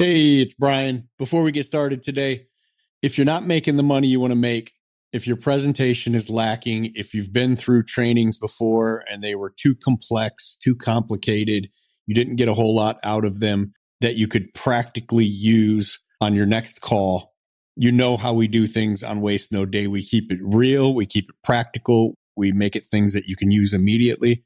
Hey, it's Brian. Before we get started today, if you're not making the money you want to make, if your presentation is lacking, if you've been through trainings before and they were too complex, too complicated, you didn't get a whole lot out of them that you could practically use on your next call, you know how we do things on Waste No Day. We keep it real, we keep it practical, we make it things that you can use immediately.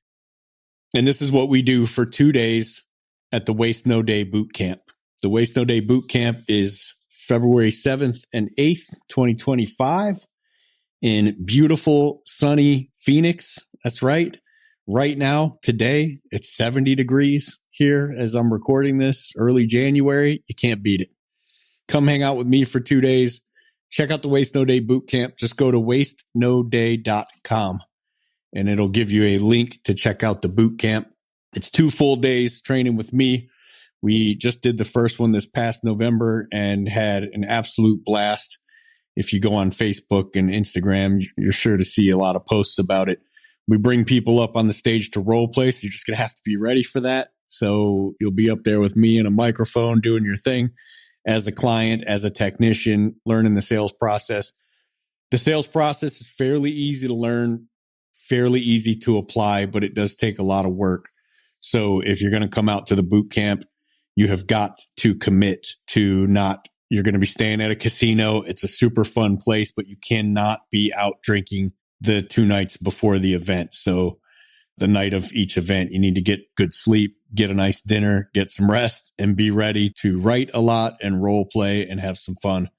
And this is what we do for 2 days at the Waste No Day Boot Camp. The Waste No Day Boot Camp is February 7th and 8th, 2025 in beautiful, sunny Phoenix. That's right. Right now, today, it's 70 degrees here as I'm recording this, early January. You can't beat it. Come hang out with me for 2 days. Check out the Waste No Day Boot Camp. Just go to wastenoday.com and it'll give you a link to check out the boot camp. It's 2 full days training with me. We just did the first one this past November and had an absolute blast. If you go on Facebook and Instagram, you're sure to see a lot of posts about it. We bring people up on the stage to role play, so you're just going to have to be ready for that. So you'll be up there with me and a microphone doing your thing as a client, as a technician, learning the sales process. The sales process is fairly easy to learn, fairly easy to apply, but it does take a lot of work. So if you're going to come out to the boot camp, you have got to commit to not, you're going to be staying at a casino. It's a super fun place, but you cannot be out drinking the 2 nights before the event. So the night of each event, you need to get good sleep, get a nice dinner, get some rest, and be ready to write a lot and role play and have some fun.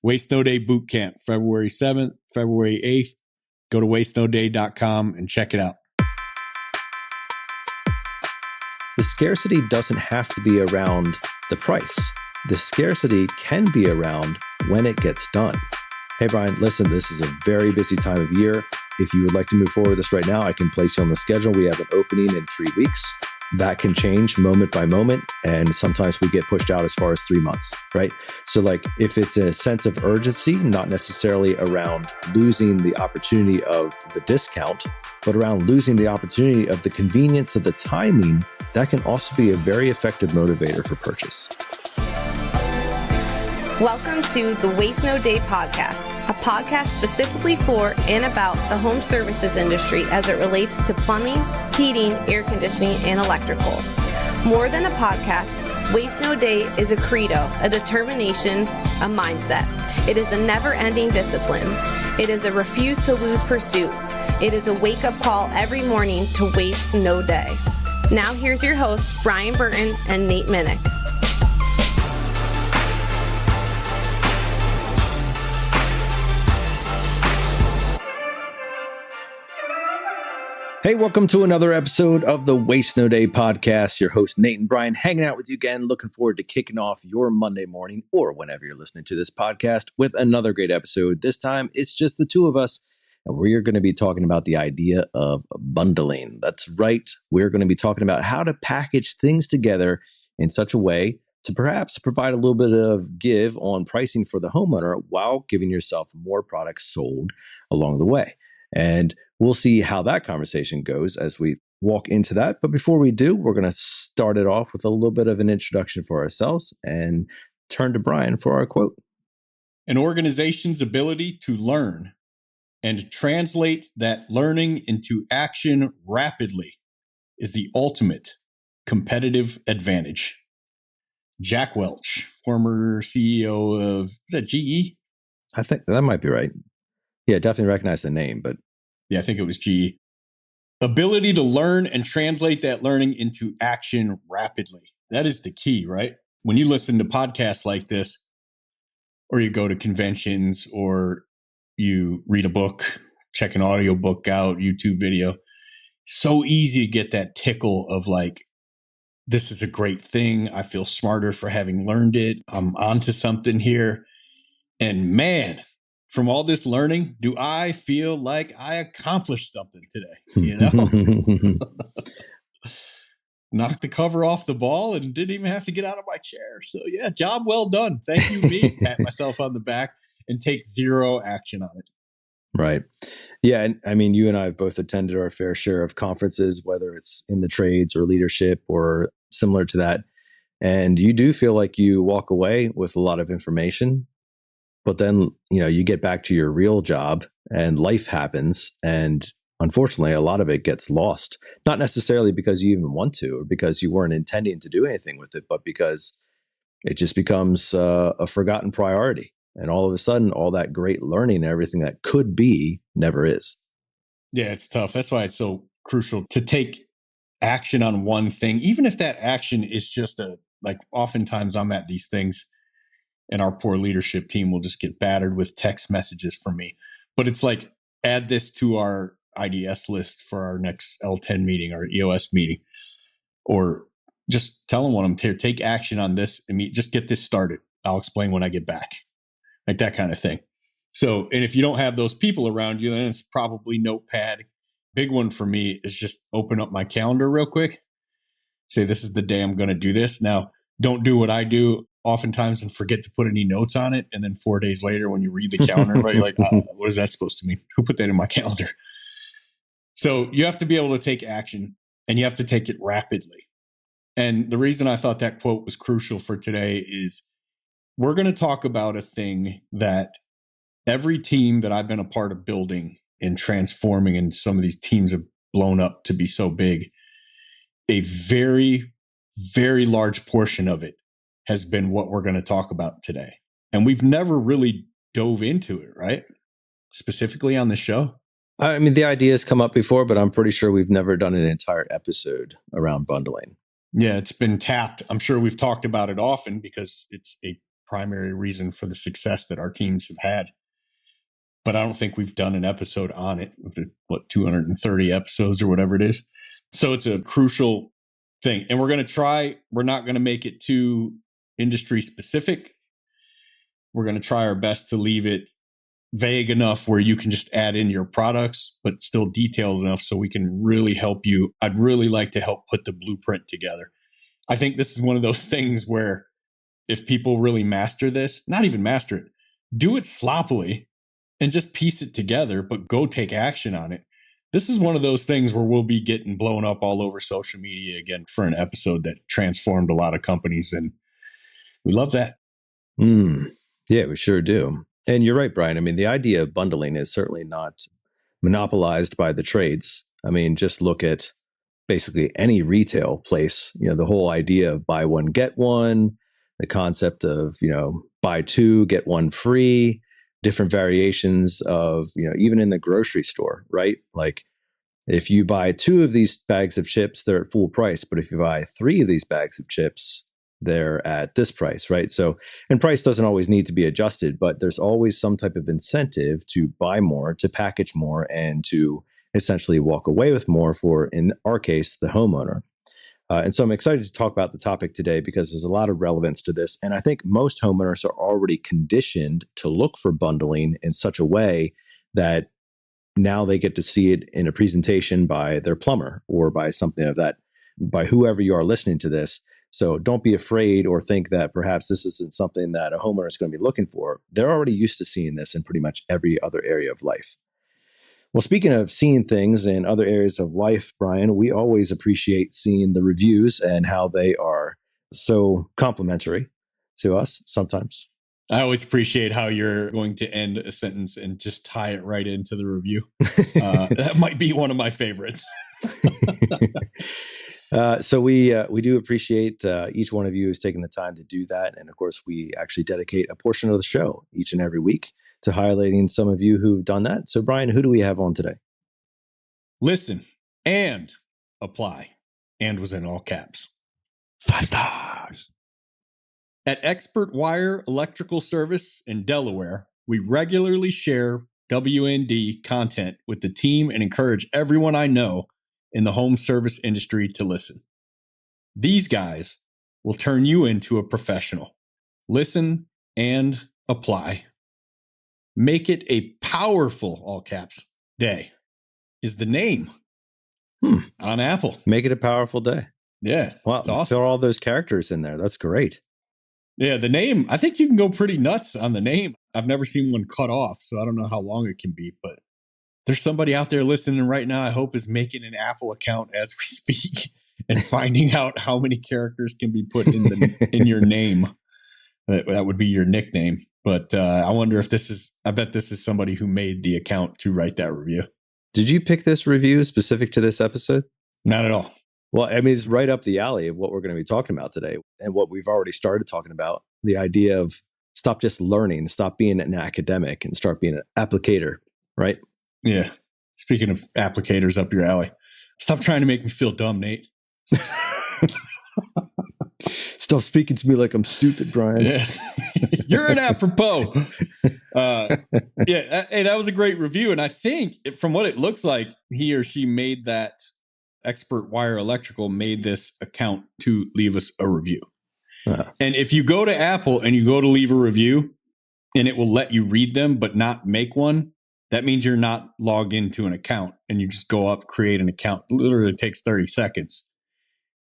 Waste No Day Boot Camp, February 7th, February 8th. Go to wastenoday.com and check it out. The scarcity doesn't have to be around the price. The scarcity can be around when it gets done. Hey, Brian, listen, this is a very busy time of year. If you would like to move forward with this right now, I can place you on the schedule. We have an opening in 3 weeks. That can change moment by moment. And sometimes we get pushed out as far as 3 months, right? So like if it's a sense of urgency, not necessarily around losing the opportunity of the discount, but around losing the opportunity of the convenience of the timing, that can also be a very effective motivator for purchase. Welcome to the Waste No Day podcast, a podcast specifically for and about the home services industry as it relates to plumbing, heating, air conditioning, and electrical. More than a podcast, Waste No Day is a credo, a determination, a mindset. It is a never-ending discipline. It is a refuse to lose pursuit. It is a wake-up call every morning to waste no day. Now here's your hosts, Brian Burton and Nate Minnick. Hey, welcome to another episode of the Waste No Day podcast. Your host, Nate and Brian, hanging out with you again. Looking forward to kicking off your Monday morning or whenever you're listening to this podcast with another great episode. This time, it's just the two of us, and we're going to be talking about the idea of bundling. That's right. We're going to be talking about how to package things together in such a way to perhaps provide a little bit of give on pricing for the homeowner while giving yourself more products sold along the way. And we'll see how that conversation goes as we walk into that. But before we do, we're going to start it off with a little bit of an introduction for ourselves and turn to Brian for our quote. An organization's ability to learn and translate that learning into action rapidly is the ultimate competitive advantage. Jack Welch, former CEO of, is that GE? I think that might be right. Yeah, definitely recognize the name, but yeah, I think it was GE. Ability to learn and translate that learning into action rapidly. That is the key, right? When you listen to podcasts like this, or you go to conventions, or you read a book, check an audio book out, YouTube video, so easy to get that tickle of like, this is a great thing. I feel smarter for having learned it. I'm onto something here. And man, from all this learning, do I feel like I accomplished something today? You know, knocked the cover off the ball and didn't even have to get out of my chair. So yeah, job well done. Thank you, me. Pat myself on the back and take zero action on it. Right. Yeah. And I mean, you and I have both attended our fair share of conferences, whether it's in the trades or leadership or similar to that. And you do feel like you walk away with a lot of information, but then, you get back to your real job and life happens. And unfortunately, a lot of it gets lost, not necessarily because you even want to or because you weren't intending to do anything with it, but because it just becomes a forgotten priority. And all of a sudden, all that great learning and everything that could be never is. Yeah, it's tough. That's why it's so crucial to take action on one thing, even if that action is just oftentimes I'm at these things and our poor leadership team will just get battered with text messages from me. But it's like, add this to our IDS list for our next L10 meeting or EOS meeting, or just tell them what I'm here, take action on this and just get this started. I'll explain when I get back, like that kind of thing. So, and if you don't have those people around you, then it's probably Notepad. Big one for me is just open up my calendar real quick. Say, this is the day I'm going to do this. Now, don't do what I do oftentimes and forget to put any notes on it. And then 4 days later, when you read the calendar, right, you're like, what is that supposed to mean? Who put that in my calendar? So you have to be able to take action, and you have to take it rapidly. And the reason I thought that quote was crucial for today is we're going to talk about a thing that every team that I've been a part of building and transforming, and some of these teams have blown up to be so big, a very, very large portion of it has been what we're going to talk about today. And we've never really dove into it, right? Specifically on the show. I mean, the idea has come up before, but I'm pretty sure we've never done an entire episode around bundling. Yeah, it's been tapped. I'm sure we've talked about it often because it's a primary reason for the success that our teams have had. But I don't think we've done an episode on it, 230 episodes or whatever it is. So it's a crucial thing. And we're not going to make it too industry specific. We're going to try our best to leave it vague enough where you can just add in your products, but still detailed enough so we can really help you. I'd really like to help put the blueprint together. I think this is one of those things where if people really master this, not even master it, do it sloppily and just piece it together, but go take action on it. This is one of those things where we'll be getting blown up all over social media again for an episode that transformed a lot of companies. And we love that. Yeah, we sure do. And you're right, Brian. I mean, the idea of bundling is certainly not monopolized by the trades. I mean, just look at basically any retail place, the whole idea of buy one, get one, the concept of, buy two, get one free, different variations of, even in the grocery store, right? Like if you buy 2 of these bags of chips, they're at full price. But if you buy 3 of these bags of chips, they're at this price, right? So, and price doesn't always need to be adjusted, but there's always some type of incentive to buy more, to package more, and to essentially walk away with more for, in our case, the homeowner. And so I'm excited to talk about the topic today because there's a lot of relevance to this. And I think most homeowners are already conditioned to look for bundling in such a way that now they get to see it in a presentation by their plumber or by something of that, by whoever you are listening to this. So don't be afraid or think that perhaps this isn't something that a homeowner is going to be looking for. They're already used to seeing this in pretty much every other area of life. Well, speaking of seeing things in other areas of life, Brian, we always appreciate seeing the reviews and how they are so complimentary to us sometimes. I always appreciate how you're going to end a sentence and just tie it right into the review. That might be one of my favorites. So we do appreciate each one of you who's taken the time to do that. And of course, we actually dedicate a portion of the show each and every week to highlighting some of you who've done that. So Brian, who do we have on today? Listen and apply. And was in all caps. 5 stars. At Expert Wire Electrical Service in Delaware, we regularly share WND content with the team and encourage everyone I know in the home service industry to listen. These guys will turn you into a professional. Listen and apply. Make it a powerful, all caps, day is the name on Apple. Make it a powerful day. Yeah. Wow. It's awesome. Throw all those characters in there. That's great. Yeah. The name, I think you can go pretty nuts on the name. I've never seen one cut off, so I don't know how long it can be, but there's somebody out there listening right now, I hope, is making an Apple account as we speak and finding out how many characters can be put in your name. That would be your nickname. But I wonder if I bet this is somebody who made the account to write that review. Did you pick this review specific to this episode? Not at all. Well, I mean, it's right up the alley of what we're going to be talking about today and what we've already started talking about. The idea of stop just learning, stop being an academic and start being an applicator, right? Yeah. Speaking of applicators up your alley, stop trying to make me feel dumb, Nate. Stop speaking to me like I'm stupid, Brian. Yeah. You're an apropos. Hey, that was a great review. And I think from what it looks like, he or she made that Expert Wire Electrical made this account to leave us a review. And if you go to Apple and you go to leave a review and it will let you read them, but not make one, that means you're not logged into an account and you just go up, create an account. It literally takes 30 seconds.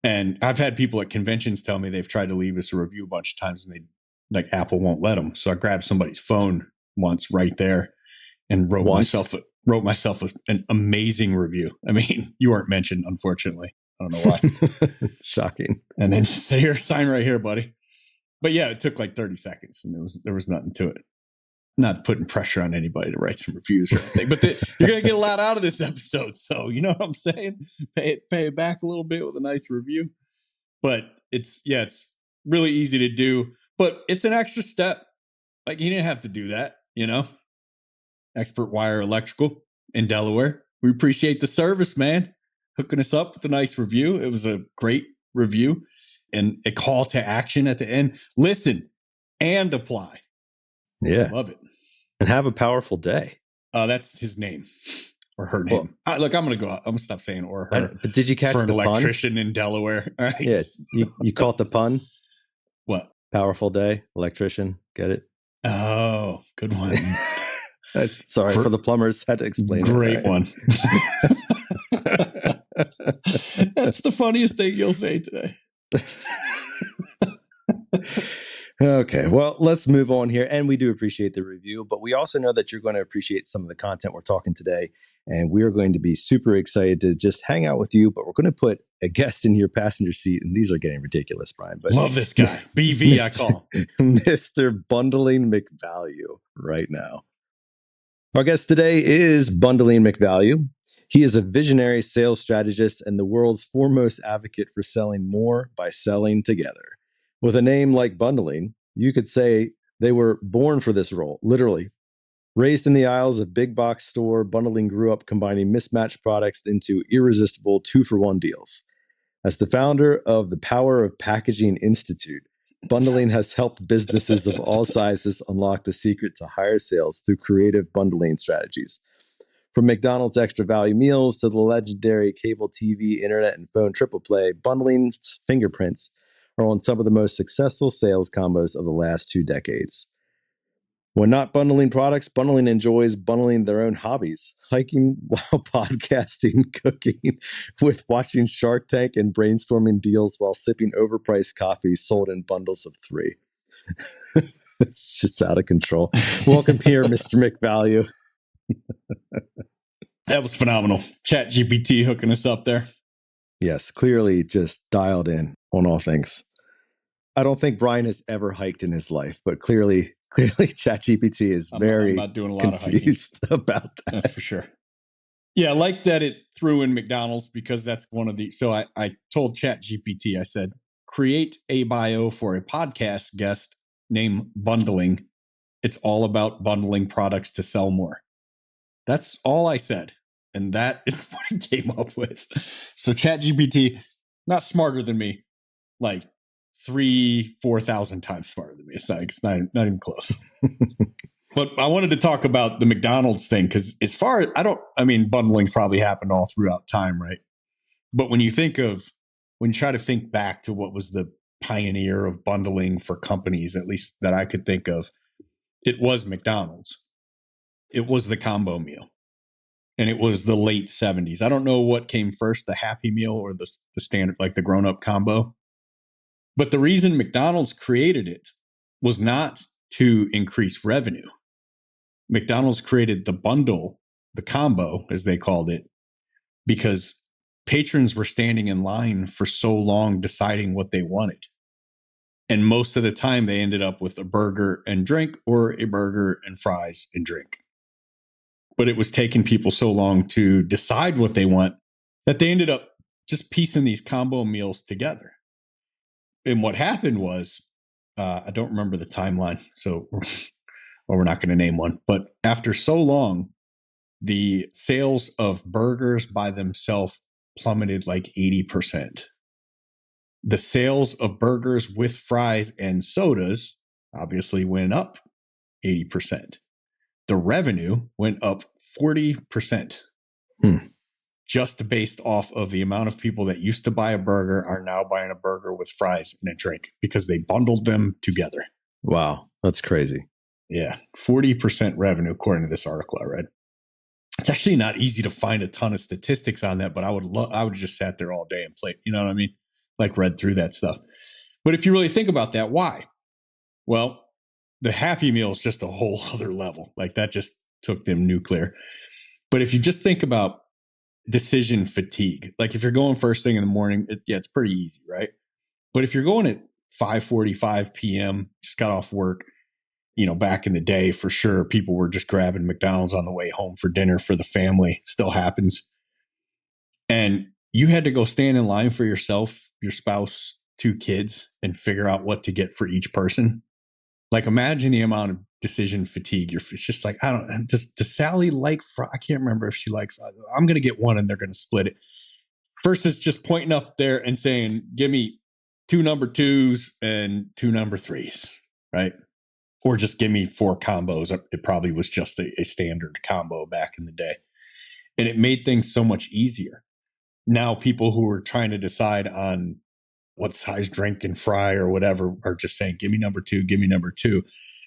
And I've had people at conventions tell me they've tried to leave us a review a bunch of times and Apple won't let them. So I grabbed somebody's phone once right there and wrote myself an amazing review. I mean, you weren't mentioned, unfortunately. I don't know why. Shocking. And then just say, here, sign right here, buddy. But yeah, it took like 30 seconds and there was nothing to it. Not putting pressure on anybody to write some reviews or anything, but you're going to get a lot out of this episode. So you know what I'm saying? Pay it back a little bit with a nice review. But it's really easy to do, but it's an extra step. Like you didn't have to do that, you know? Expert Wire Electrical in Delaware. We appreciate the service, man. Hooking us up with a nice review. It was a great review and a call to action at the end. Listen and apply. Yeah. Love it. And have a powerful day. That's his name or her name. Look, I'm going to go out. I'm going to stop saying or her. But did you catch for the an electrician pun? In Delaware? All right. Yeah. You caught the pun? What? Powerful day, electrician. Get it? Oh, good one. Sorry for the plumbers. Had to explain. Great one. That's the funniest thing you'll say today. Okay, well, let's move on here. And we do appreciate the review, but we also know that you're going to appreciate some of the content we're talking today. And we are going to be super excited to just hang out with you, but we're going to put a guest in your passenger seat. And these are getting ridiculous, Brian. But love this guy. BV, I call him. Mr. Bundling McValue right now. Our guest today is Bundling McValue. He is a visionary sales strategist and the world's foremost advocate for selling more by selling together. With a name like Bundling, you could say they were born for this role, literally. Raised in the aisles of big box store, Bundling grew up combining mismatched products into irresistible 2-for-1 deals. As the founder of the Power of Packaging Institute, Bundling has helped businesses of all sizes unlock the secret to higher sales through creative bundling strategies. From McDonald's extra value meals to the legendary cable TV, internet, and phone triple play, Bundling's fingerprints are on some of the most successful sales combos of the last 2 decades. When not bundling products, Bundling enjoys bundling their own hobbies, hiking while podcasting, cooking, with watching Shark Tank and brainstorming deals while sipping overpriced coffee sold in bundles of 3. It's just out of control. Welcome here, Mr. McValue. That was phenomenal. ChatGPT hooking us up there. Yes, clearly just dialed in on all things. I don't think Brian has ever hiked in his life, but clearly ChatGPT is very I'm not doing a lot confused of hiking. about that. That's for sure. Yeah, I like that it threw in McDonald's because that's one of the. So I told ChatGPT, I said, create a bio for a podcast guest named Bundling. It's all about bundling products to sell more. That's all I said. And that is what he came up with. So ChatGPT, not smarter than me, like 3,000-4,000 times smarter than me. It's not even close. But I wanted to talk about the McDonald's thing because bundling's probably happened all throughout time, right? But when you try to think back to what was the pioneer of bundling for companies, at least that I could think of, it was McDonald's. It was the combo meal. And it was the late 70s. I don't know what came first, the Happy Meal or the standard, like the grown-up combo. But the reason McDonald's created it was not to increase revenue. McDonald's created the bundle, the combo, as they called it, because patrons were standing in line for so long deciding what they wanted. And most of the time they ended up with a burger and drink or a burger and fries and drink. But it was taking people so long to decide what they want that they ended up just piecing these combo meals together. And what happened was, I don't remember the timeline, so we're not going to name one. But after so long, the sales of burgers by themselves plummeted like 80%. The sales of burgers with fries and sodas obviously went up 80%. The revenue went up 40%. Just based off of the amount of people that used to buy a burger are now buying a burger with fries and a drink because they bundled them together. Wow, that's crazy. Yeah, 40% revenue according to this article I read. It's actually not easy to find a ton of statistics on that, but I would have just sat there all day and played, you know what I mean? Like read through that stuff. But if you really think about that, why? Well, the Happy Meal is just a whole other level. Like that just took them nuclear. But if you just think about decision fatigue, like if you're going first thing in the morning, it's pretty easy, right? But if you're going at 5:45 p.m., just got off work, back in the day, for sure, people were just grabbing McDonald's on the way home for dinner for the family. Still happens. And you had to go stand in line for yourself, your spouse, 2 kids, and figure out what to get for each person. Like imagine the amount of decision fatigue. It's just like, does Sally like fries? I can't remember if she likes fries. I'm going to get one and they're going to split it. Versus just pointing up there and saying, give me 2 number 2s and 2 number 3s, right? Or just give me 4 combos. It probably was just a standard combo back in the day. And it made things so much easier. Now people who are trying to decide on what size drink and fry or whatever are just saying, give me number 2, give me number 2.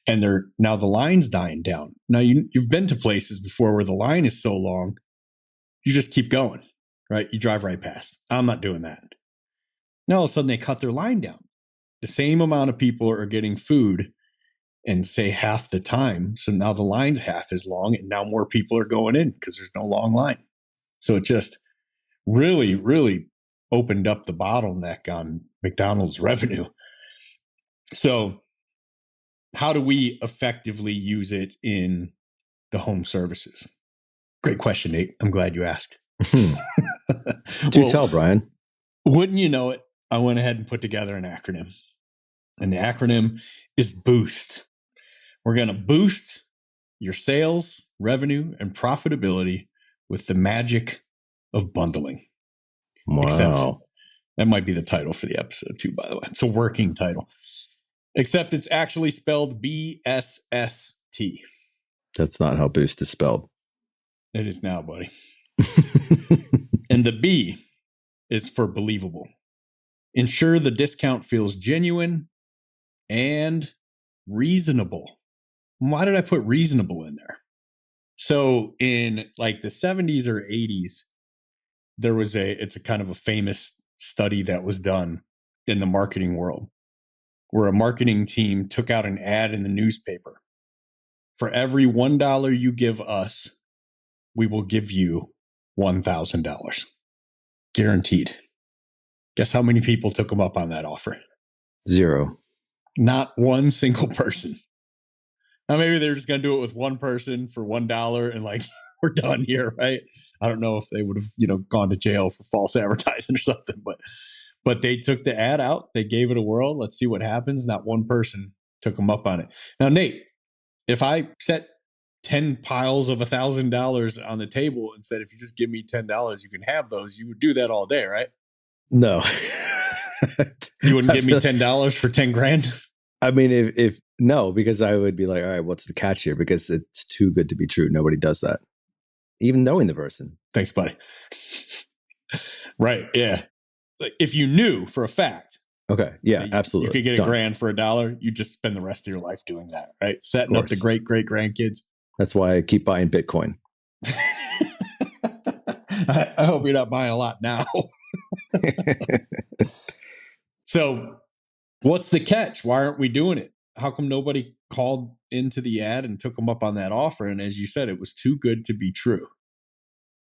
And now the line's dying down. Now you've been to places before where the line is so long, you just keep going, right? You drive right past. I'm not doing that. Now all of a sudden they cut their line down. The same amount of people are getting food and say half the time. So now the line's half as long and now more people are going in because there's no long line. So it just really, really opened up the bottleneck on McDonald's revenue. So how do we effectively use it in the home services? Great question, Nate. I'm glad you asked. Do tell, Brian. Wouldn't you know it? I went ahead and put together an acronym. And the acronym is BOOST. We're going to boost your sales, revenue, and profitability with the magic of bundling. Wow. Except that might be the title for the episode too, by the way. It's a working title. Except it's actually spelled BSST. That's not how boost is spelled. It is now, buddy. And the B is for believable. Ensure the discount feels genuine and reasonable. Why did I put reasonable in there? So in like the 70s or 80s, there was it's a kind of a famous study that was done in the marketing world where a marketing team took out an ad in the newspaper. For every $1 you give us, we will give you $1,000. Guaranteed. Guess how many people took them up on that offer? 0. Not one single person. Now maybe they're just going to do it with one person for $1 and like, we're done here, right? I don't know if they would have, gone to jail for false advertising or something, but they took the ad out. They gave it a whirl. Let's see what happens. Not one person took them up on it. Now, Nate, if I set 10 piles of $1,000 on the table and said, if you just give me $10, you can have those, you would do that all day, right? No. You wouldn't give me $10 for 10 grand? I mean, if no, because I would be like, all right, what's the catch here? Because it's too good to be true. Nobody does that. Even knowing the person. Thanks, buddy. Right. Yeah. Like if you knew for a fact. Okay. Yeah, absolutely. You could get $1,000 for $1. You just spend the rest of your life doing that, right? Setting up the great grandkids. That's why I keep buying Bitcoin. I hope you're not buying a lot now. So what's the catch? Why aren't we doing it? How come nobody called into the ad and took them up on that offer? And as you said, it was too good to be true.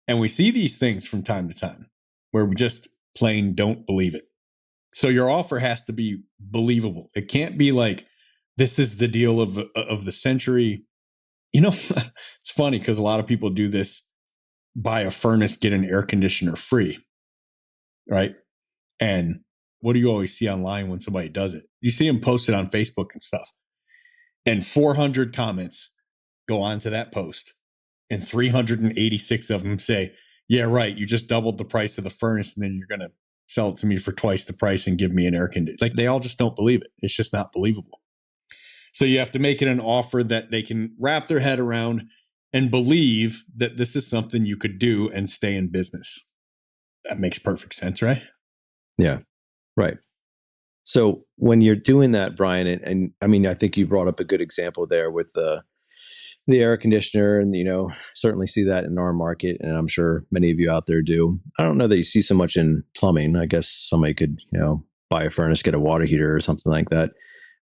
And we see these things from time to time. where we just plain don't believe it. So your offer has to be believable. It can't be like, this is the deal of the century. You know, it's funny because a lot of people do this: buy a furnace, get an air conditioner free, right? And what do you always see online when somebody does it? You see them posted on Facebook and stuff, and 400 comments go on to that post, and 386 of them say, yeah, right, you just doubled the price of the furnace, and then you're going to sell it to me for twice the price and give me an air conditioner. Like, they all just don't believe it. It's just not believable. So you have to make it an offer that they can wrap their head around and believe that this is something you could do and stay in business. That makes perfect sense, right? Yeah, right. So when you're doing that, Brian, and I mean, I think you brought up a good example there with the air conditioner, and certainly see that in our market, and I'm sure many of you out there do. I don't know that you see so much in plumbing. I guess somebody could buy a furnace, get a water heater or something like that.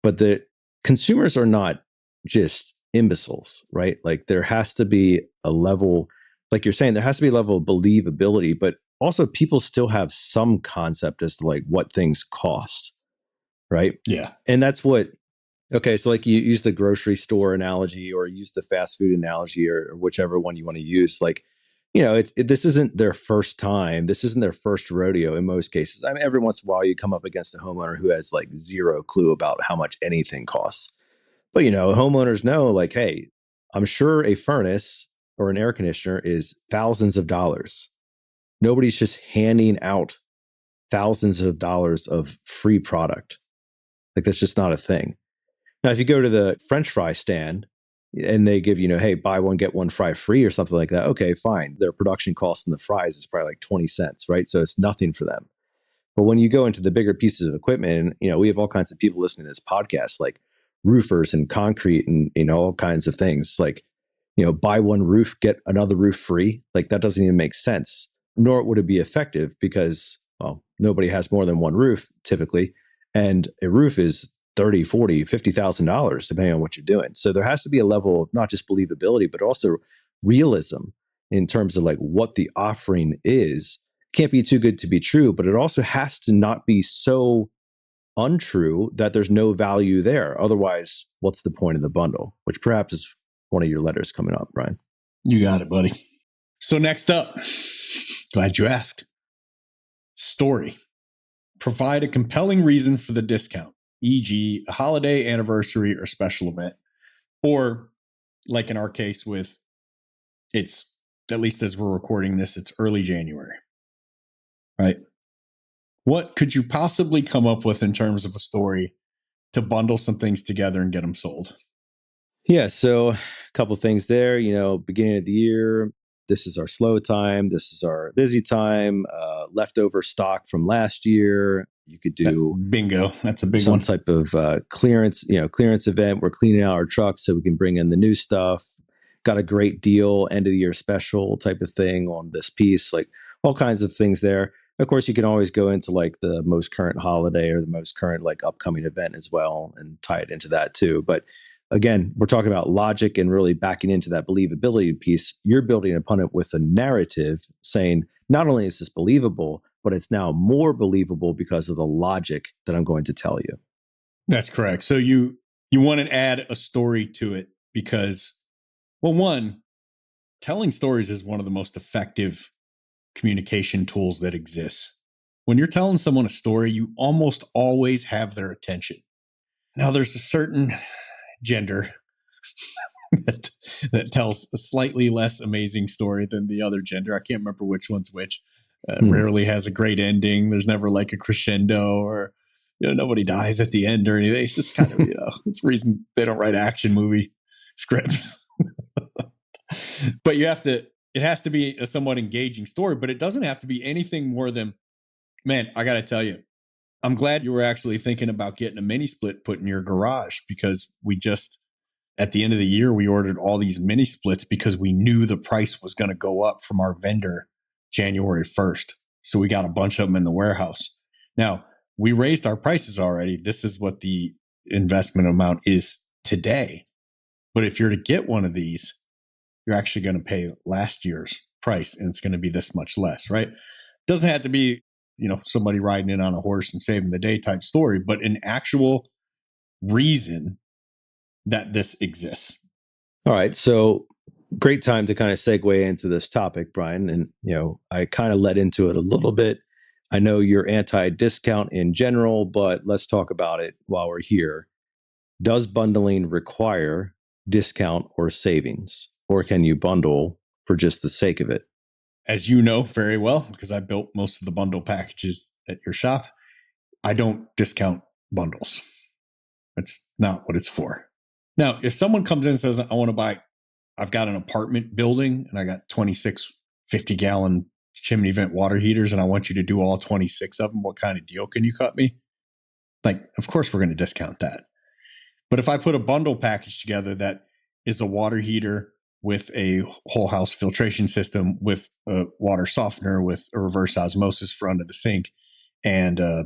But the consumers are not just imbeciles, right? Like, there has to be a level, like you're saying, there has to be a level of believability, but also people still have some concept as to like what things cost, right? Yeah. And that's what, okay, so like you use the grocery store analogy or use the fast food analogy or whichever one you want to use. Like, this isn't their first time. This isn't their first rodeo in most cases. I mean, every once in a while you come up against a homeowner who has like zero clue about how much anything costs. But, homeowners know, like, hey, I'm sure a furnace or an air conditioner is thousands of dollars. Nobody's just handing out thousands of dollars of free product. Like, that's just not a thing. Now, if you go to the French fry stand and they give, hey, buy one, get one fry free or something like that, okay, fine. Their production cost in the fries is probably like 20 cents, right? So it's nothing for them. But when you go into the bigger pieces of equipment, and, we have all kinds of people listening to this podcast, like roofers and concrete and, all kinds of things, like, buy one roof, get another roof free. Like, that doesn't even make sense, nor would it be effective because, well, nobody has more than one roof typically. And a roof is $30,000, $40,000, $50,000, depending on what you're doing. So there has to be a level of not just believability, but also realism in terms of like what the offering is. It can't be too good to be true, but it also has to not be so untrue that there's no value there. Otherwise, what's the point of the bundle? Which perhaps is one of your letters coming up, Brian. You got it, buddy. So next up, glad you asked. Story. Provide a compelling reason for the discount, e.g., a holiday, anniversary, or special event. Or, like in our case it's, at least as we're recording this, it's early January, right? What could you possibly come up with in terms of a story to bundle some things together and get them sold? Yeah, so a couple things there. Beginning of the year, this is our slow time. This is our busy time. Leftover stock from last year. You could do bingo. That's a big some one. Type of clearance event. We're cleaning out our trucks so we can bring in the new stuff. Got a great deal, end of the year special type of thing on this piece. Like, all kinds of things there. Of course, you can always go into like the most current holiday or the most current like upcoming event as well and tie it into that too. But again, we're talking about logic and really backing into that believability piece. You're building upon it with a narrative saying, not only is this believable, but it's now more believable because of the logic that I'm going to tell you. That's correct. So you want to add a story to it because, well, one, telling stories is one of the most effective communication tools that exists. When you're telling someone a story, you almost always have their attention. Now, there's a certain gender that tells a slightly less amazing story than the other gender. I can't remember which one's which. Rarely has a great ending. There's never like a crescendo or nobody dies at the end or anything. It's just kind of it's the reason they don't write action movie scripts. But it has to be a somewhat engaging story, but it doesn't have to be anything more than, man, I got to tell you, I'm glad you were actually thinking about getting a mini split put in your garage, because we just, at the end of the year, we ordered all these mini splits because we knew the price was going to go up from our vendor January 1st. So we got a bunch of them in the warehouse. Now, we raised our prices already. This is what the investment amount is today. But if you're to get one of these, you're actually going to pay last year's price, and it's going to be this much less, right? Doesn't have to be, somebody riding in on a horse and saving the day type story, but an actual reason that this exists. All right. So great time to kind of segue into this topic, Brian. And, I kind of led into it a little bit. I know you're anti-discount in general, but let's talk about it while we're here. Does bundling require discount or savings, or can you bundle for just the sake of it? As you know very well, because I built most of the bundle packages at your shop, I don't discount bundles. That's not what it's for. Now, if someone comes in and says, I've got an apartment building and I got 26 50-gallon chimney vent water heaters and I want you to do all 26 of them, what kind of deal can you cut me? Of course we're going to discount that. But if I put a bundle package together that is a water heater with a whole house filtration system, with a water softener, with a reverse osmosis for under the sink, and a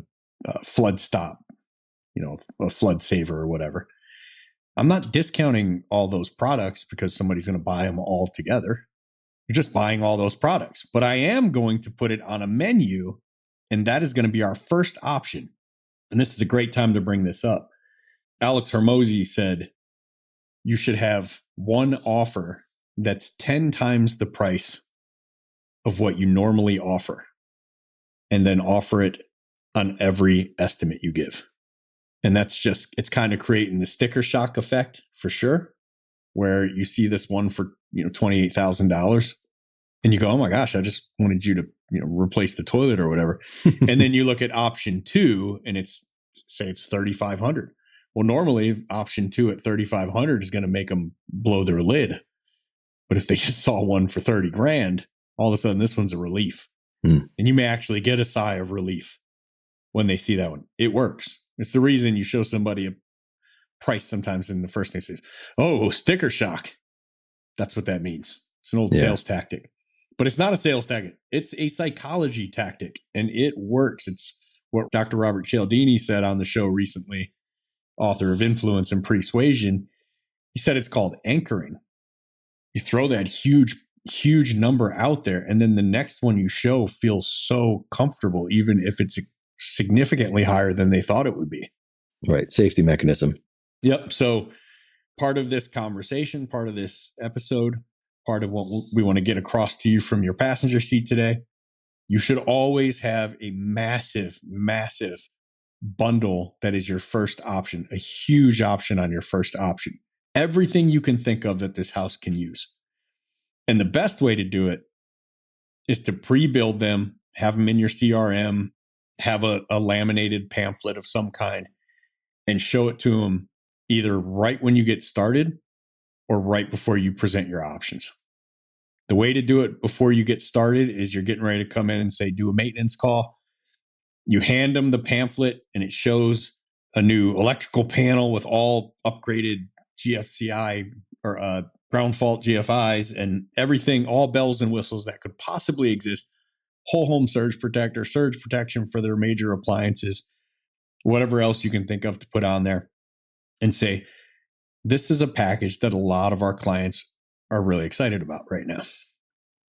flood stop, a flood saver or whatever, I'm not discounting all those products because somebody's going to buy them all together. You're just buying all those products. But I am going to put it on a menu, and that is going to be our first option. And this is a great time to bring this up. Alex Hormozy said, you should have one offer that's 10 times the price of what you normally offer, and then offer it on every estimate you give. And it's kind of creating the sticker shock effect for sure, where you see this one for, $28,000 and you go, oh my gosh, I just wanted you to, replace the toilet or whatever. And then you look at option 2 and say it's $3,500. Well, normally option 2 at $3,500 is going to make them blow their lid. But if they just saw one for 30 grand, all of a sudden this one's a relief. And you may actually get a sigh of relief when they see that one. It works. It's the reason you show somebody a price sometimes and the first thing says, oh, sticker shock. That's what that means. It's an old sales tactic. But it's not a sales tactic. It's a psychology tactic, and it works. It's what Dr. Robert Cialdini said on the show recently, author of Influence and Persuasion. He said it's called anchoring. You throw that huge number out there, and then the next one you show feels so comfortable, even if it's significantly higher than they thought it would be. Right. Safety mechanism. Yep. So part of this conversation, part of this episode, part of what we want to get across to you from your passenger seat today, you should always have a massive bundle that is your first option, a huge option on your first option. Everything you can think of that this house can use. And the best way to do it is to pre-build them, have them in your CRM, have a laminated pamphlet of some kind, and show it to them either right when you get started or right before you present your options. The way to do it before you get started is you're getting ready to come in and say, do a maintenance call. You hand them the pamphlet and it shows a new electrical panel with all upgraded GFCI or ground fault GFIs and everything, all bells and whistles that could possibly exist. Whole home surge protector, surge protection for their major appliances, whatever else you can think of to put on there, and say, this is a package that a lot of our clients are really excited about right now.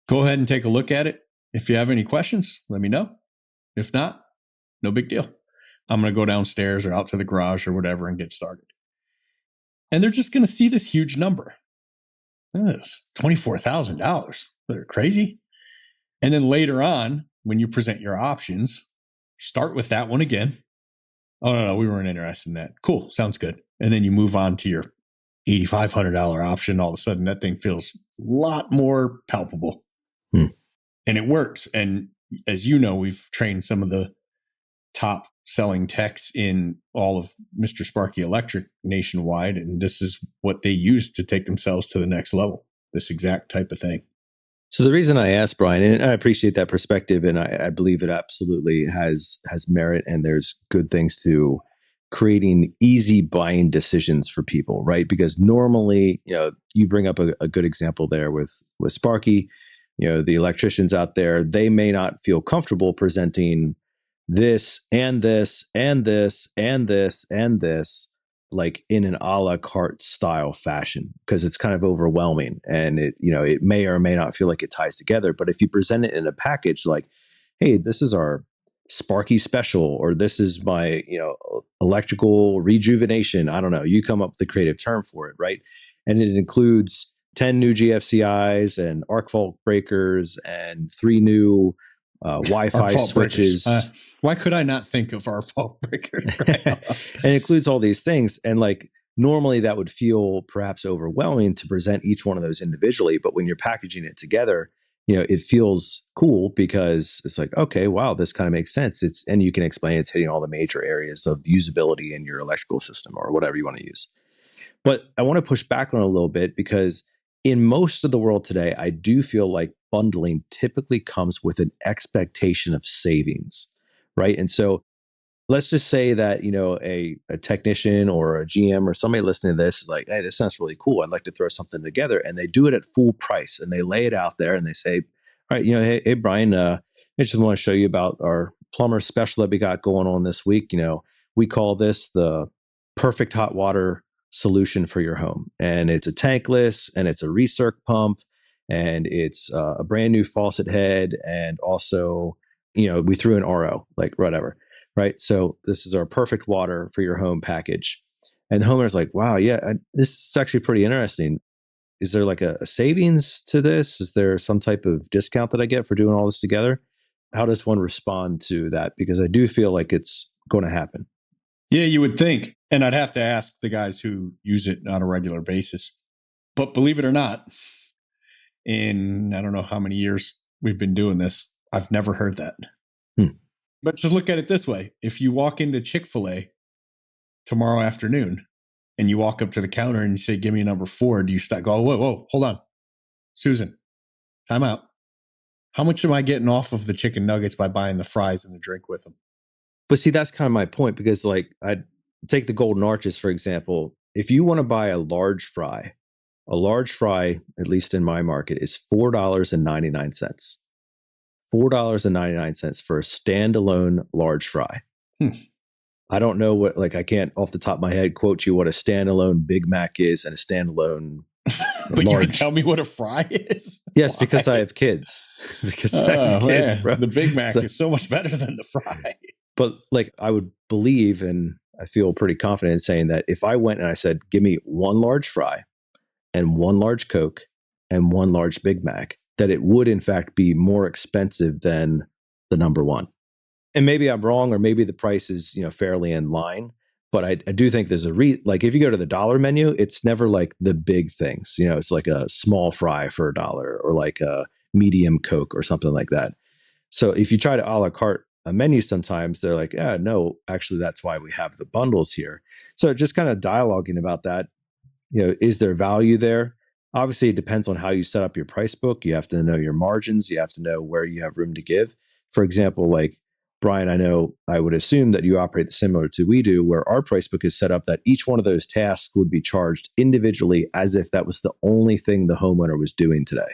Go ahead and take a look at it. If you have any questions, let me know. If not, no big deal. I'm going to go downstairs or out to the garage or whatever and get started. And they're just going to see this huge number. It's $24,000. They're crazy. And then later on, when you present your options, start with that one again. Oh, no, we weren't interested in that. Cool. Sounds good. And then you move on to your $8,500 option. All of a sudden, that thing feels a lot more palpable. And it works. And as you know, we've trained some of the top selling techs in all of Mr. Sparky Electric nationwide. And this is what they use to take themselves to the next level, this exact type of thing. So the reason I asked, Brian, and I appreciate that perspective, and I believe it absolutely has merit, and there's good things to creating easy buying decisions for people, right? Because normally, you bring up a good example there with Sparky, the electricians out there, they may not feel comfortable presenting this and this and this and this and this like in an a la carte style fashion, because it's kind of overwhelming and it may or may not feel like it ties together. But if you present it in a package like, hey, this is our Sparky special, or this is my, electrical rejuvenation. I don't know. You come up with a creative term for it, right? And it includes 10 new GFCIs and arc fault breakers and 3 new Wi-Fi switches. Why could I not think of our fault breakers? And it includes all these things. And like normally that would feel perhaps overwhelming to present each one of those individually. But when you're packaging it together, it feels cool because it's like, okay, wow, this kind of makes sense. And you can explain it's hitting all the major areas of usability in your electrical system or whatever you want to use. But I want to push back on it a little bit because in most of the world today, I do feel like bundling typically comes with an expectation of savings, right? And so let's just say that, a technician or a GM or somebody listening to this is like, hey, this sounds really cool. I'd like to throw something together. And they do it at full price and they lay it out there and they say, all right, hey, Brian, I just want to show you about our plumber special that we got going on this week. We call this the perfect hot water solution for your home. And it's a tankless and it's a recirc pump and it's a brand new faucet head. And also, we threw an RO, like whatever. Right. So this is our perfect water for your home package. And the homeowner's like, wow, yeah, this is actually pretty interesting. Is there like a savings to this? Is there some type of discount that I get for doing all this together? How does one respond to that? Because I do feel like it's going to happen. Yeah, you would think. And I'd have to ask the guys who use it on a regular basis. But believe it or not, in I don't know how many years we've been doing this, I've never heard that. But just look at it this way. If you walk into Chick-fil-A tomorrow afternoon and you walk up to the counter and you say, give me a number 4, do you start go, whoa, hold on. Susan, time out. How much am I getting off of the chicken nuggets by buying the fries and the drink with them? But see, that's kind of my point because like I'd take the Golden Arches, for example. If you want to buy a large fry, at least in my market, is $4.99. $4.99 for a standalone large fry. I don't know what, like, I can't off the top of my head quote you what a standalone Big Mac is and a standalone but large. You can tell me what a fry is? Yes, why? Because I have kids. Because I have kids, bro. The Big Mac is so much better than the fry. But like, I would believe, and I feel pretty confident in saying that if I went and I said, give me 1 large fry and 1 large Coke and 1 large Big Mac, that it would in fact be more expensive than the number 1. And maybe I'm wrong, or maybe the price is, fairly in line. But I do think there's like if you go to the dollar menu, it's never like the big things. It's like a small fry for $1 or like a medium Coke or something like that. So if you try to a la carte a menu, sometimes they're like, yeah, no, actually, that's why we have the bundles here. So just kind of dialoguing about that, is there value there? Obviously, it depends on how you set up your price book. You have to know your margins. You have to know where you have room to give. For example, like Brian, I would assume that you operate similar to we do, where our price book is set up that each one of those tasks would be charged individually as if that was the only thing the homeowner was doing today.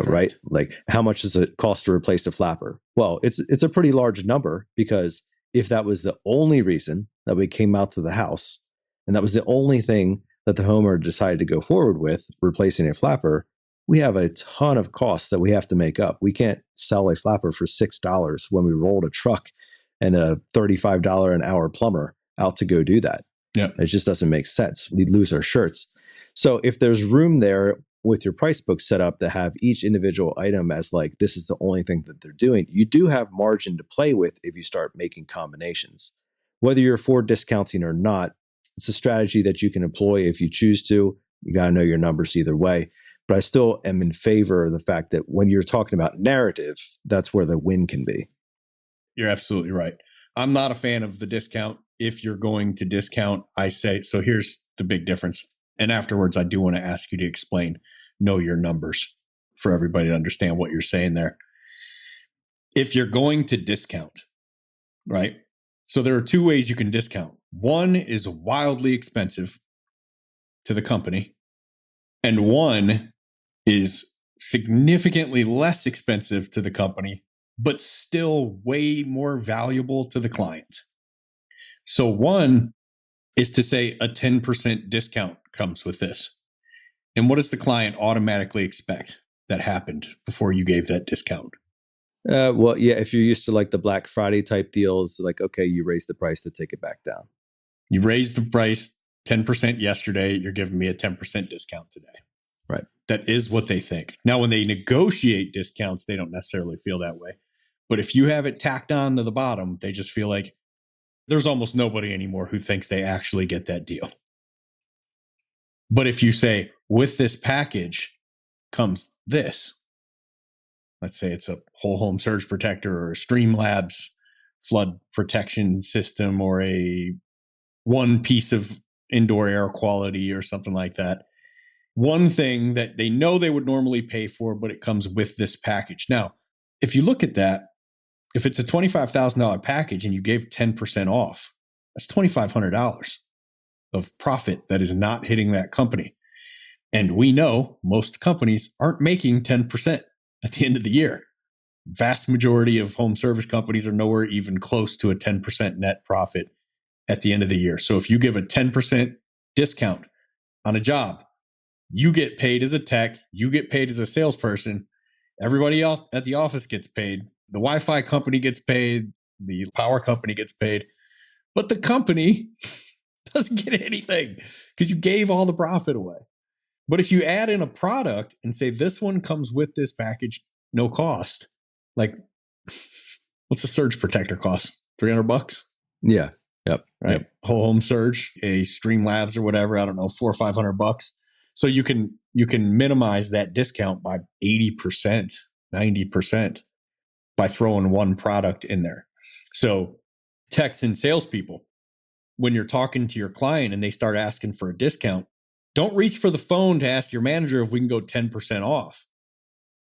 Right? Like, how much does it cost to replace a flapper? Well, it's a pretty large number, because if that was the only reason that we came out to the house, and that was the only thing that the homeowner decided to go forward with, replacing a flapper, we have a ton of costs that we have to make up. We can't sell a flapper for $6 when we rolled a truck and a $35 an hour plumber out to go do that. Yeah, it just doesn't make sense. We'd lose our shirts. So if there's room there with your price book set up to have each individual item as like, this is the only thing that they're doing, you do have margin to play with if you start making combinations. Whether you're for discounting or not, it's a strategy that you can employ if you choose to. You got to know your numbers either way. But I still am in favor of the fact that when you're talking about narrative, that's where the win can be. You're absolutely right. I'm not a fan of the discount. If you're going to discount, I say, so here's the big difference. And afterwards, I do want to ask you to explain, know your numbers for everybody to understand what you're saying there. If you're going to discount, right? So there are 2 ways you can discount. One is wildly expensive to the company, and one is significantly less expensive to the company, but still way more valuable to the client. So one is to say a 10% discount comes with this. And what does the client automatically expect that happened before you gave that discount? Well, yeah, if you're used to like the Black Friday type deals, like, okay, you raise the price to take it back down. You raised the price 10% yesterday. You're giving me a 10% discount today. Right. That is what they think. Now, when they negotiate discounts, they don't necessarily feel that way. But if you have it tacked on to the bottom, they just feel like there's almost nobody anymore who thinks they actually get that deal. But if you say, with this package comes this, let's say it's a whole home surge protector or a Streamlabs flood protection system or a one piece of indoor air quality or something like that. One thing that they know they would normally pay for, but it comes with this package. Now, if you look at that, if it's a $25,000 package and you gave 10% off, that's $2,500 of profit that is not hitting that company. And we know most companies aren't making 10% at the end of the year. Vast majority of home service companies are nowhere even close to a 10% net profit at the end of the year. So if you give a 10% discount on a job, you get paid as a tech, you get paid as a salesperson, everybody else at the office gets paid, the Wi-Fi company gets paid, the power company gets paid, but the company doesn't get anything because you gave all the profit away. But if you add in a product and say this one comes with this package, no cost, like what's a surge protector cost? $300? Yeah. Yep. Right. Yep. Whole home surge, a Streamlabs or whatever, I don't know, $400 or $500. So you can minimize that discount by 80%, 90% by throwing one product in there. So techs and salespeople, when you're talking to your client and they start asking for a discount, don't reach for the phone to ask your manager if we can go 10% off.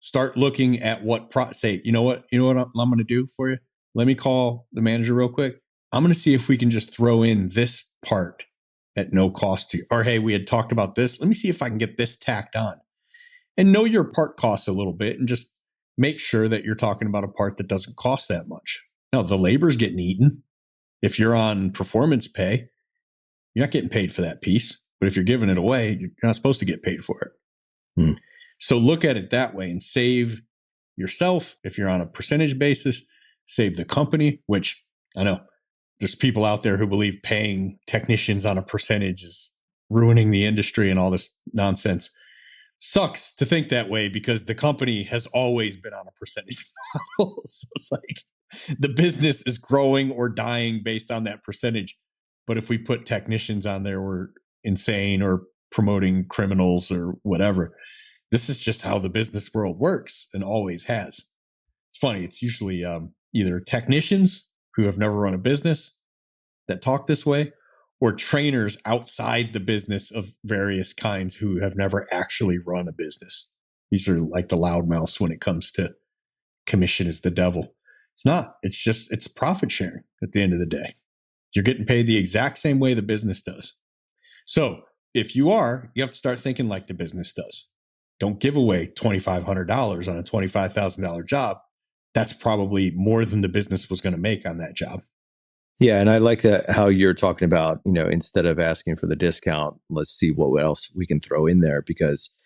Start looking at what say, you know what I'm going to do for you? Let me call the manager real quick. I'm going to see if we can just throw in this part at no cost to you. Or, hey, we had talked about this. Let me see if I can get this tacked on. And know your part costs a little bit and just make sure that you're talking about a part that doesn't cost that much. Now, the labor's getting eaten. If you're on performance pay, you're not getting paid for that piece. But if you're giving it away, you're not supposed to get paid for it. So look at it that way and save yourself if you're on a percentage basis, save the company, which I know there's people out there who believe paying technicians on a percentage is ruining the industry and all this nonsense. Sucks to think that way because the company has always been on a percentage model. So it's like the business is growing or dying based on that percentage. But if we put technicians on there, we're insane or promoting criminals or whatever. This is just how the business world works and always has. It's funny. It's usually either technicians who have never run a business that talk this way, or trainers outside the business of various kinds who have never actually run a business. These are like the loudmouths when it comes to commission is the devil. It's not. It's profit sharing at the end of the day. You're getting paid the exact same way the business does. So if you have to start thinking like the business does. Don't give away $2,500 on a $25,000 job. That's probably more than the business was going to make on that job. Yeah. And I like that how you're talking about, instead of asking for the discount, let's see what else we can throw in there because,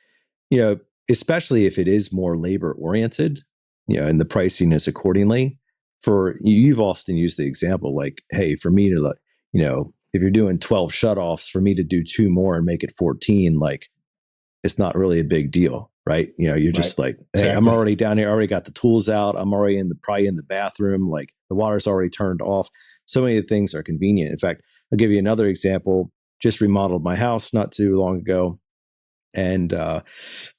especially if it is more labor oriented, and the pricing is accordingly. For you've often used the example like, hey, for me to, if you're doing 12 shutoffs, for me to do 2 more and make it 14, like it's not really a big deal, right? You're just like, hey, exactly. I'm already down here, I already got the tools out. I'm already probably in the bathroom, like the water's already turned off. So many things are convenient. In fact, I'll give you another example. Just remodeled my house not too long ago. And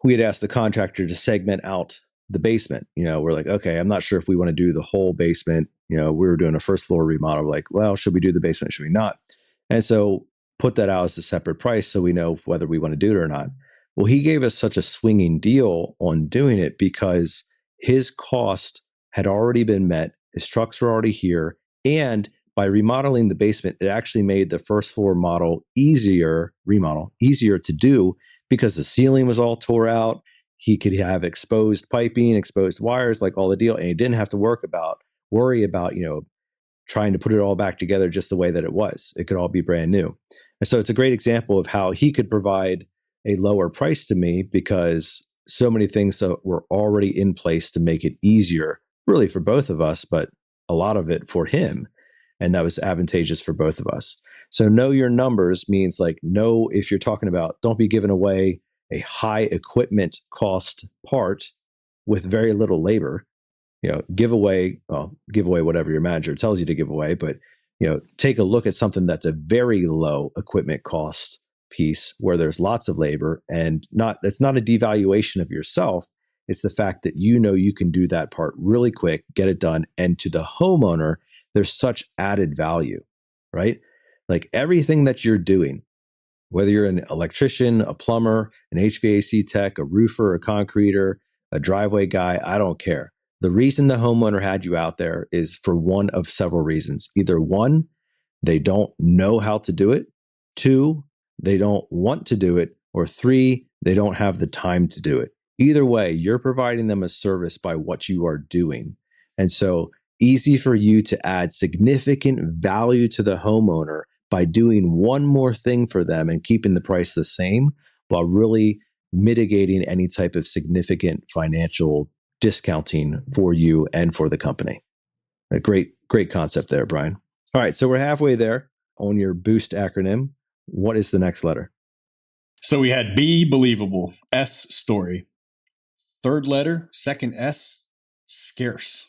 we had asked the contractor to segment out the basement. We're like, okay, I'm not sure if we want to do the whole basement. We were doing a first floor remodel. We're like, well, should we do the basement? Should we not? And so put that out as a separate price so we know whether we want to do it or not. Well, he gave us such a swinging deal on doing it because his cost had already been met. His trucks were already here. And by remodeling the basement, it actually made the first floor easier to do because the ceiling was all tore out. He could have exposed piping, exposed wires, like all the deal. And he didn't have to worry about, trying to put it all back together just the way that it was. It could all be brand new. And so it's a great example of how he could provide a lower price to me because so many things that were already in place to make it easier really for both of us, but a lot of it for him. And that was advantageous for both of us. So know your numbers means like know if you're talking about, don't be giving away a high equipment cost part with very little labor. Give away whatever your manager tells you to give away, but take a look at something that's a very low equipment cost piece where there's lots of labor, and it's not a devaluation of yourself. It's the fact that you can do that part really quick, get it done, and to the homeowner, there's such added value, right? Like everything that you're doing, whether you're an electrician, a plumber, an HVAC tech, a roofer, a concreter, a driveway guy, I don't care. The reason the homeowner had you out there is for one of several reasons. Either one, they don't know how to do it. Two, they don't want to do it. Or three, they don't have the time to do it. Either way, you're providing them a service by what you are doing. And so easy for you to add significant value to the homeowner by doing one more thing for them and keeping the price the same while really mitigating any type of significant financial discounting for you and for the company. A great concept there, Brian. All right, so we're halfway there on your BOOST acronym. What is the next letter? So we had B, believable, S, story. Third letter, second S, scarce.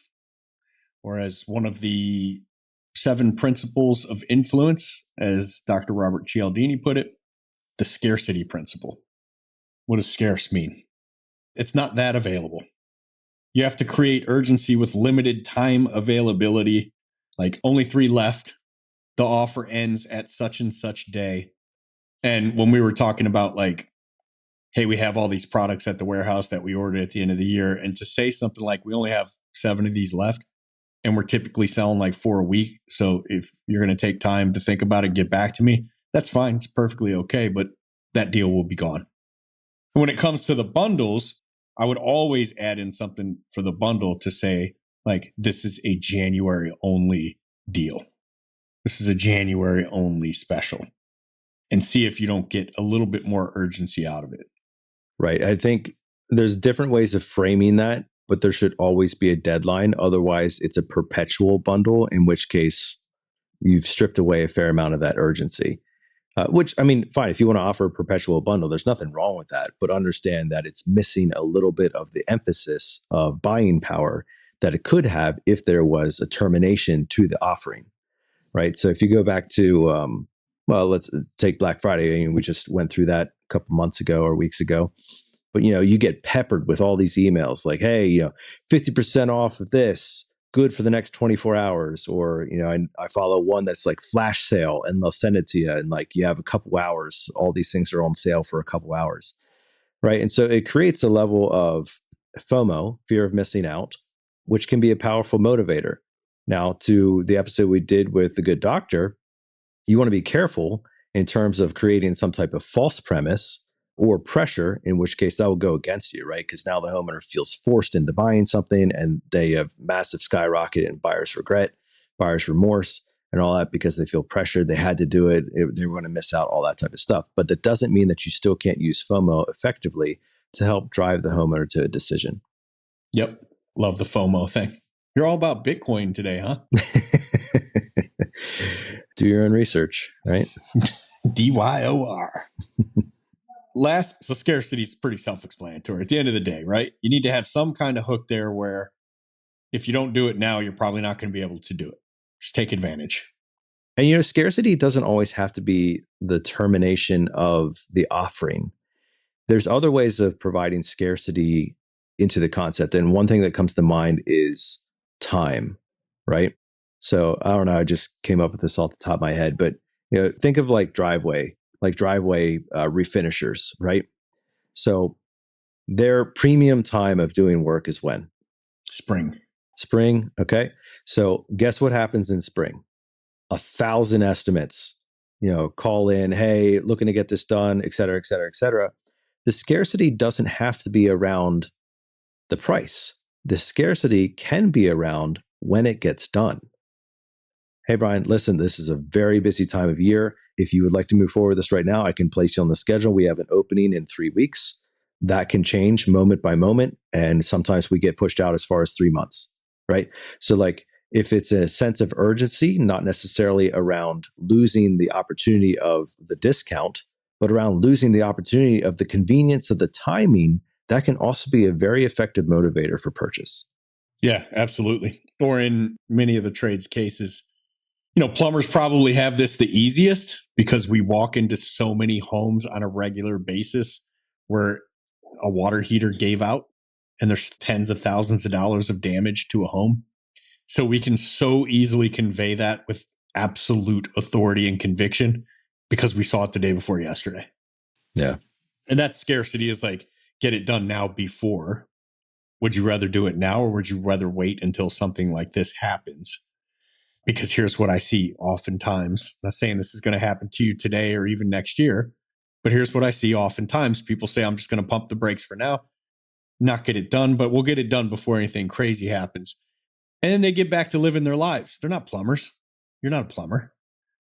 Or as one of the 7 principles of influence, as Dr. Robert Cialdini put it, the scarcity principle. What does scarce mean? It's not that available. You have to create urgency with limited time availability, like only 3 left. The offer ends at such and such day. And when we were talking about like, hey, we have all these products at the warehouse that we ordered at the end of the year, and to say something like we only have 7 of these left, and we're typically selling like 4 a week. So if you're going to take time to think about it, get back to me, that's fine. It's perfectly okay. But that deal will be gone. And when it comes to the bundles, I would always add in something for the bundle to say, like, this is a January only deal. This is a January only special. And see if you don't get a little bit more urgency out of it. Right. I think there's different ways of framing that, but there should always be a deadline. Otherwise, it's a perpetual bundle, in which case you've stripped away a fair amount of that urgency. Which, I mean, fine, if you want to offer a perpetual bundle, there's nothing wrong with that. But understand that it's missing a little bit of the emphasis of buying power that it could have if there was a termination to the offering. Right. So if you go back to, let's take Black Friday. And we just went through that a couple months ago or weeks ago. But, you get peppered with all these emails like, hey, 50% off of this, good for the next 24 hours. Or, I follow one that's like flash sale, and they'll send it to you. And like, you have a couple hours, all these things are on sale for a couple hours. Right. And so it creates a level of FOMO, fear of missing out, which can be a powerful motivator. Now, to the episode we did with The Good Doctor, you want to be careful in terms of creating some type of false premise or pressure, in which case that will go against you, right? Because now the homeowner feels forced into buying something, and they have massive skyrocket in buyer's regret, buyer's remorse, and all that because they feel pressured. They had to do it. They were going to miss out, all that type of stuff. But that doesn't mean that you still can't use FOMO effectively to help drive the homeowner to a decision. Yep. Love the FOMO thing. You're all about Bitcoin today, huh? Do your own research, right? DYOR. So scarcity is pretty self-explanatory at the end of the day, right? You need to have some kind of hook there where if you don't do it now, you're probably not going to be able to do it. Just take advantage. And, scarcity doesn't always have to be the termination of the offering. There's other ways of providing scarcity into the concept. And one thing that comes to mind is time, right? So I don't know, I just came up with this off the top of my head, but think of like driveway refinishers, right? So their premium time of doing work is when? Spring. Okay. So guess what happens in spring? 1,000 estimates, call in, hey, looking to get this done, et cetera, et cetera, et cetera. The scarcity doesn't have to be around the price. The scarcity can be around when it gets done. Hey, Brian, listen, this is a very busy time of year. If you would like to move forward with this right now, I can place you on the schedule. We have an opening in 3 weeks. That can change moment by moment. And sometimes we get pushed out as far as 3 months. right? So like if it's a sense of urgency, not necessarily around losing the opportunity of the discount, but around losing the opportunity of the convenience of the timing, that can also be a very effective motivator for purchase. Yeah, absolutely. Or in many of the trades cases, plumbers probably have this the easiest because we walk into so many homes on a regular basis where a water heater gave out and there's tens of thousands of dollars of damage to a home. So we can so easily convey that with absolute authority and conviction because we saw it the day before yesterday. Yeah. And that scarcity is like, get it done now before. Would you rather do it now or would you rather wait until something like this happens? Because here's what I see oftentimes. I'm not saying this is going to happen to you today or even next year, but here's what I see oftentimes. People say, I'm just going to pump the brakes for now, not get it done, but we'll get it done before anything crazy happens. And then they get back to living their lives. They're not plumbers. You're not a plumber,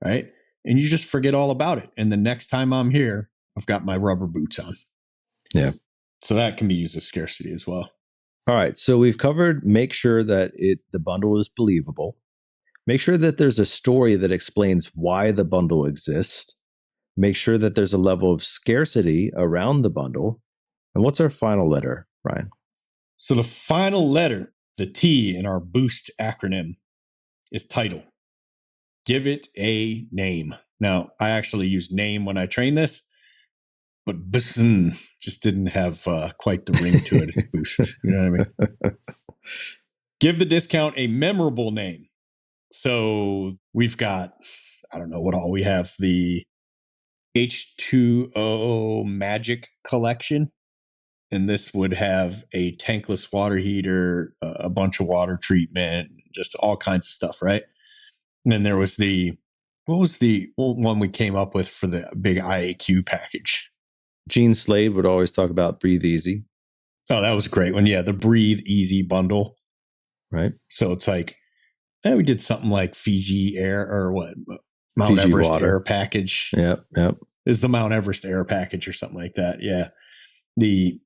right? And you just forget all about it. And the next time I'm here, I've got my rubber boots on. Yeah. So that can be used as scarcity as well. All right. So we've covered make sure that the bundle is believable. Make sure that there's a story that explains why the bundle exists. Make sure that there's a level of scarcity around the bundle. And what's our final letter, Ryan? So the final letter, the T in our BOOST acronym, is title. Give it a name. Now, I actually use name when I train this, but BSN just didn't have quite the ring to it as BOOST. You know what I mean? Give the discount a memorable name. So we've got, I don't know what all we have, the H2O Magic collection. And this would have a tankless water heater, a bunch of water treatment, just all kinds of stuff, right? And then there was what was the one we came up with for the big IAQ package? Gene Slade would always talk about Breathe Easy. Oh, that was a great one. Yeah, the Breathe Easy bundle. Right. So it's like, we did something like Fiji Air or what? Mount Fiji Everest water. Air package. Yep. Is the Mount Everest Air package or something like that. Yeah. You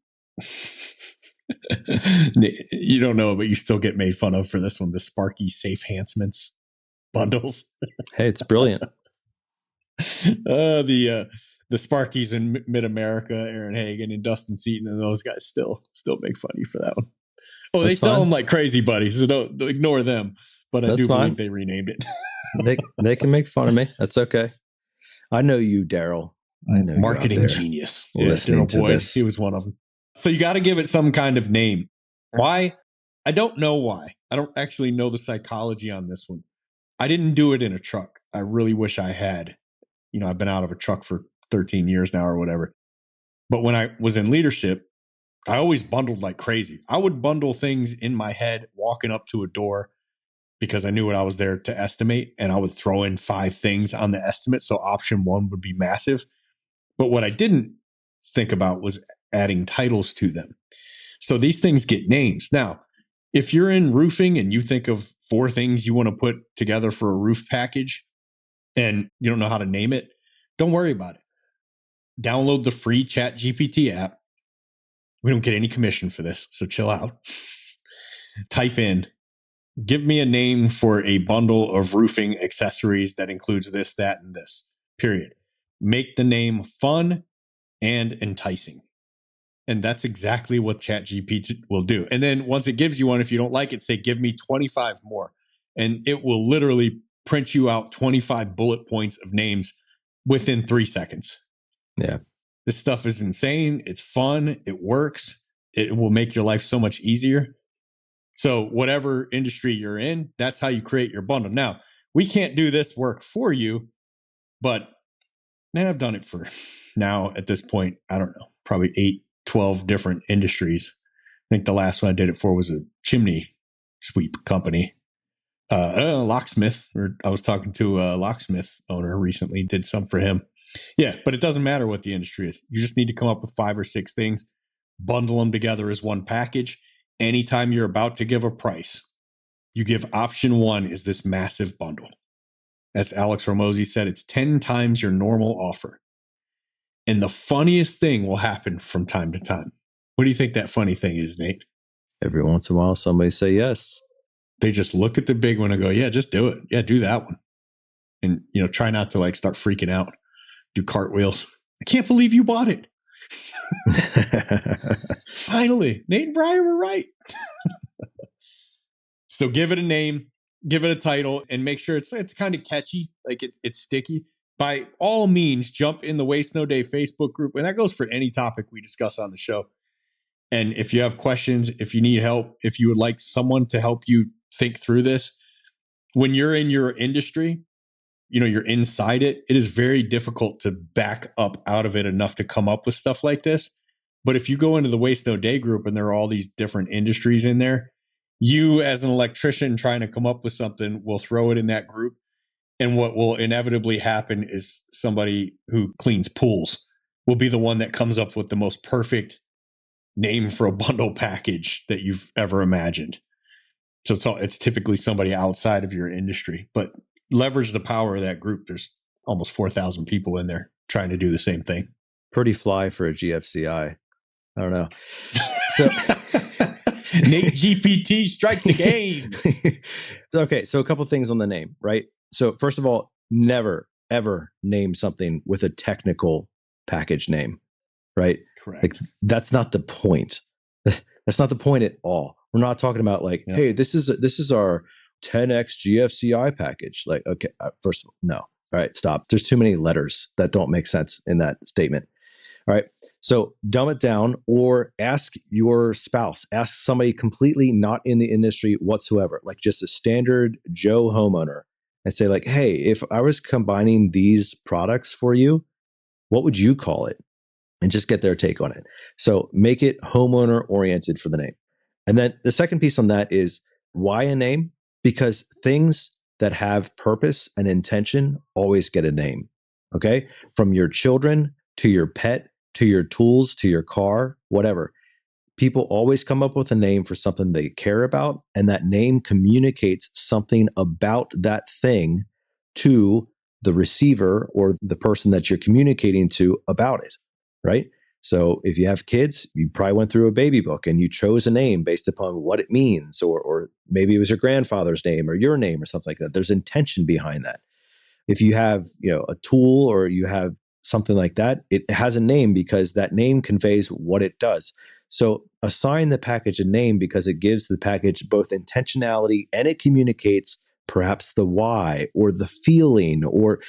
don't know, but you still get made fun of for this one. The Sparky Safe Enhancements bundles. Hey, it's brilliant. The Sparkies in Mid-America, Aaron Hagen and Dustin Seaton, and those guys still make fun of you for that one. Oh, That's they sell fine. them like crazy, buddy. So don't ignore them. But That's I do fine. believe they renamed it. They can make fun of me. That's okay. I know you, Daryl. I know marketing genius. Listening to Boyd, this. he was one of them. So you got to give it some kind of name. Why? I don't know why. I don't actually know the psychology on this one. I didn't do it in a truck. I really wish I had. I've been out of a truck for 13 years now or whatever. But when I was in leadership, I always bundled like crazy. I would bundle things in my head walking up to a door because I knew what I was there to estimate, and I would throw in 5 things on the estimate. So option 1 would be massive. But what I didn't think about was adding titles to them. So these things get names. Now, if you're in roofing and you think of 4 things you want to put together for a roof package and you don't know how to name it, don't worry about it. Download the free ChatGPT app. We don't get any commission for this, so chill out. Type in, give me a name for a bundle of roofing accessories that includes this, that, and this, period. Make the name fun and enticing. And that's exactly what ChatGPT will do. And then once it gives you one, if you don't like it, say, give me 25 more. And it will literally print you out 25 bullet points of names within 3 seconds. Yeah. This stuff is insane. It's fun. It works. It will make your life so much easier. So whatever industry you're in, that's how you create your bundle. Now, we can't do this work for you, but man, I've done it for now at this point, I don't know, probably 8, 12 different industries. I think the last one I did it for was a chimney sweep company. Locksmith, or I was talking to a locksmith owner recently, did some for him. Yeah, but it doesn't matter what the industry is. You just need to come up with 5 or 6 things, bundle them together as one package. Anytime you're about to give a price, you give option 1 is this massive bundle. As Alex Hormozi said, it's 10 times your normal offer. And the funniest thing will happen from time to time. What do you think that funny thing is, Nate? Every once in a while, somebody say yes. They just look at the big one and go, yeah, just do it. Yeah, do that one. And, try not to like start freaking out, do cartwheels. I can't believe you bought it. Finally, Nate and Brian were right. So give it a name, give it a title, and make sure it's kind of catchy, like it's sticky. By all means, jump in the Waste No Day Facebook group. And that goes for any topic we discuss on the show. And if you have questions, if you need help, if you would like someone to help you think through this, when you're in your industry, you're inside it, it is very difficult to back up out of it enough to come up with stuff like this. But if you go into the Waste No Day group and there are all these different industries in there, you as an electrician trying to come up with something will throw it in that group. And what will inevitably happen is somebody who cleans pools will be the one that comes up with the most perfect name for a bundle package that you've ever imagined. So it's typically somebody outside of your industry, but leverage the power of that group. There's almost 4,000 people in there trying to do the same thing. Pretty fly for a GFCI. I don't know. So Nate GPT strikes again. Okay, so a couple things on the name, right? So first of all, never, ever name something with a technical package name, right? Correct. Like, that's not the point. That's not the point at all. We're not talking about like, hey, this is our 10x GFCI package. Like, okay, first of all, no. All right, stop. There's too many letters that don't make sense in that statement. All right, so dumb it down, or ask your spouse, ask somebody completely not in the industry whatsoever, like just a standard Joe homeowner, and say like, hey, if I was combining these products for you, what would you call it? And just get their take on it. So make it homeowner oriented for the name. And then the second piece on that is, why a name? Because things that have purpose and intention always get a name. Okay? From your children to your pet to your tools to your car, whatever. People always come up with a name for something they care about, and that name communicates something about that thing to the receiver or the person that you're communicating to about it, right? So if you have kids, you probably went through a baby book and you chose a name based upon what it means, or maybe it was your grandfather's name or your name or something like that. There's intention behind that. If you have, a tool or you have something like that, it has a name because that name conveys what it does. So assign the package a name because it gives the package both intentionality and it communicates perhaps the why or the feeling or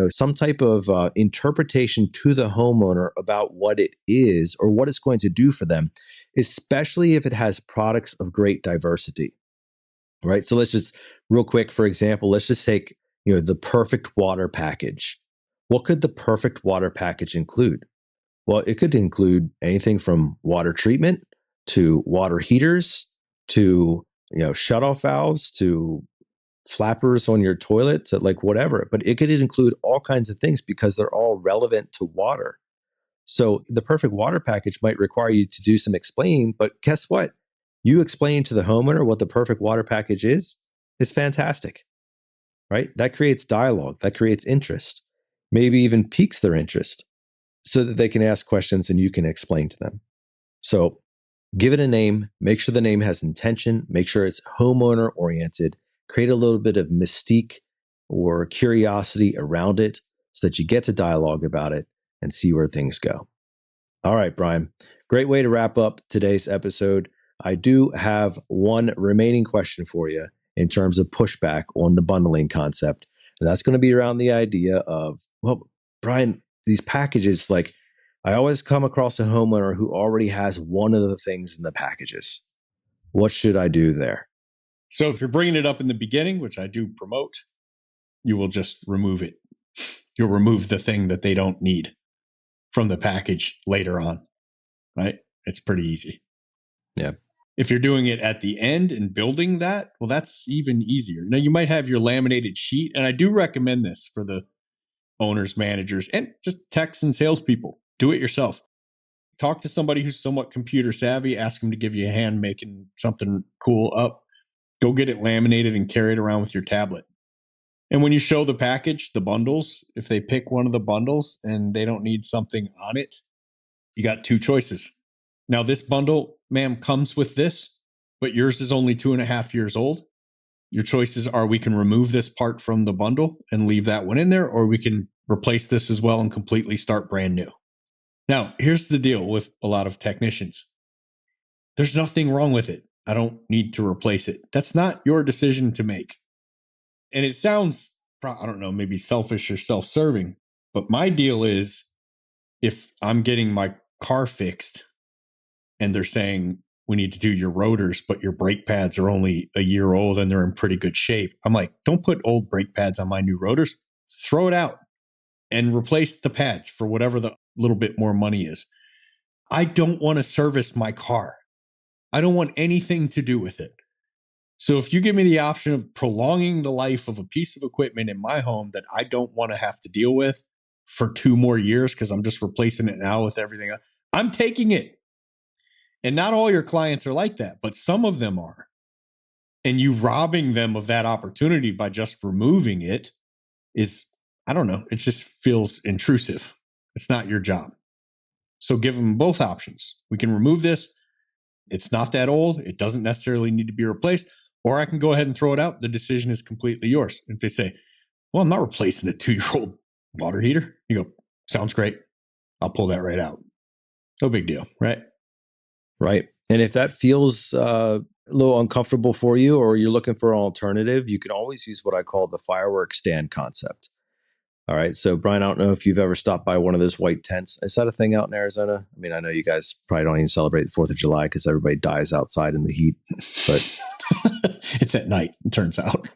some type of interpretation to the homeowner about what it is or what it's going to do for them, especially if it has products of great diversity. Right? So let's just real quick, for example, let's just take the perfect water package. What could the perfect water package include? Well, it could include anything from water treatment to water heaters to shutoff valves to flappers on your toilet to like whatever. But it could include all kinds of things because they're all relevant to water. So the perfect water package might require you to do some explaining, but guess what? You explain to the homeowner what the perfect water package is fantastic, right? That creates dialogue, that creates interest, maybe even piques their interest so that they can ask questions and you can explain to them. So give it a name, make sure the name has intention, make sure it's homeowner oriented, create a little bit of mystique or curiosity around it so that you get to dialogue about it and see where things go. All right, Brian, great way to wrap up today's episode. I do have one remaining question for you in terms of pushback on the bundling concept. And that's going to be around the idea of, well, Brian, these packages, like I always come across a homeowner who already has one of the things in the packages. What should I do there? So if you're bringing it up in the beginning, which I do promote, you will just remove it. You'll remove the thing that they don't need from the package later on, right? It's pretty easy. Yeah. If you're doing it at the end and building that, well, that's even easier. Now, you might have your laminated sheet, and I do recommend this for the owners, managers, and just techs and salespeople. Do it yourself. Talk to somebody who's somewhat computer savvy. Ask them to give you a hand making something cool up. Go get it laminated and carry it around with your tablet. And when you show the package, the bundles, if they pick one of the bundles and they don't need something on it, you got two choices. Now, this bundle, ma'am, comes with this, but yours is only 2.5 years old. Your choices are we can remove this part from the bundle and leave that one in there, or we can replace this as well and completely start brand new. Now, here's the deal with a lot of technicians. There's nothing wrong with it. I don't need to replace it. That's not your decision to make. And it sounds, I don't know, maybe selfish or self-serving, but my deal is if I'm getting my car fixed and they're saying we need to do your rotors, but your brake pads are only a year old and they're in pretty good shape, I'm like, don't put old brake pads on my new rotors. Throw it out and replace the pads for whatever the little bit more money is. I don't want to service my car. I don't want anything to do with it. So if you give me the option of prolonging the life of a piece of equipment in my home that I don't want to have to deal with for 2 more years because I'm just replacing it now with everything else, I'm taking it. And not all your clients are like that, but some of them are. And you robbing them of that opportunity by just removing it is, I don't know, it just feels intrusive. It's not your job. So give them both options. We can remove this. It's not that old. It doesn't necessarily need to be replaced. Or I can go ahead and throw it out. The decision is completely yours. If they say, well, I'm not replacing a 2-year-old water heater, you go, sounds great. I'll pull that right out. No big deal, right? Right. And if that feels a little uncomfortable for you, or you're looking for an alternative, you can always use what I call the fireworks stand concept. All right. So, Brian, I don't know if you've ever stopped by one of those white tents. Is that a thing out in Arizona? I mean, I know you guys probably don't even celebrate the 4th of July because everybody dies outside in the heat, but it's at night, it turns out.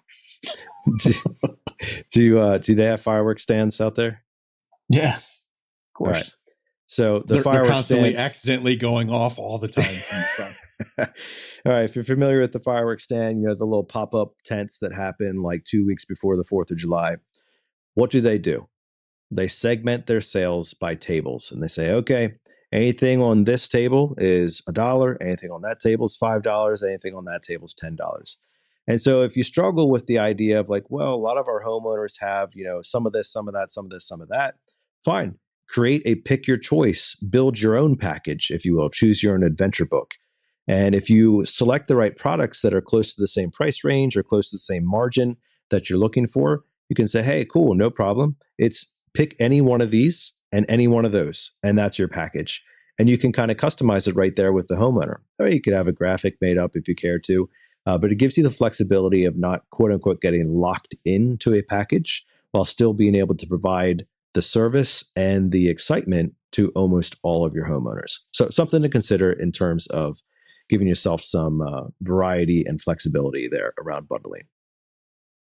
do they have fireworks stands out there? Yeah, of course. All right. So they're constantly accidentally going off all the time from the sun. All right. If you're familiar with the fireworks stand, you know, the little pop-up tents that happen like 2 weeks before the 4th of July. What do? They segment their sales by tables, and they say, okay, anything on this table is $1. Anything on that table is $5. Anything on that table is $10. And so if you struggle with the idea of like, well, a lot of our homeowners have, you know, some of this, some of that, some of this, some of that, fine. Create a pick your choice, build your own package, if you will, choose your own adventure book. And if you select the right products that are close to the same price range or close to the same margin that you're looking for, you can say, hey, cool, no problem. It's pick any one of these and any one of those, and that's your package. And you can kind of customize it right there with the homeowner. Or you could have a graphic made up if you care to, but it gives you the flexibility of not, quote unquote, getting locked into a package while still being able to provide the service and the excitement to almost all of your homeowners. So something to consider in terms of giving yourself some variety and flexibility there around bundling.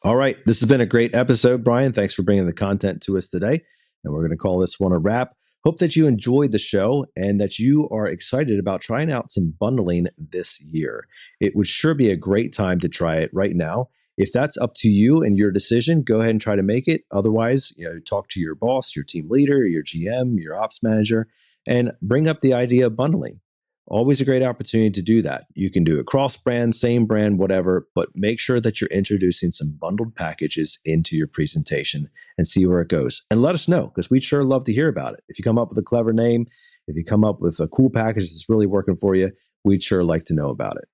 All right, this has been a great episode, Brian. Thanks for bringing the content to us today. And we're going to call this one a wrap. Hope that you enjoyed the show and that you are excited about trying out some bundling this year. It would sure be a great time to try it right now. If that's up to you and your decision, go ahead and try to make it. Otherwise, you know, talk to your boss, your team leader, your GM, your ops manager, and bring up the idea of bundling. Always a great opportunity to do that. You can do it cross brand, same brand, whatever, but make sure that you're introducing some bundled packages into your presentation and see where it goes. And let us know, because we'd sure love to hear about it. If you come up with a clever name, if you come up with a cool package that's really working for you, we'd sure like to know about it.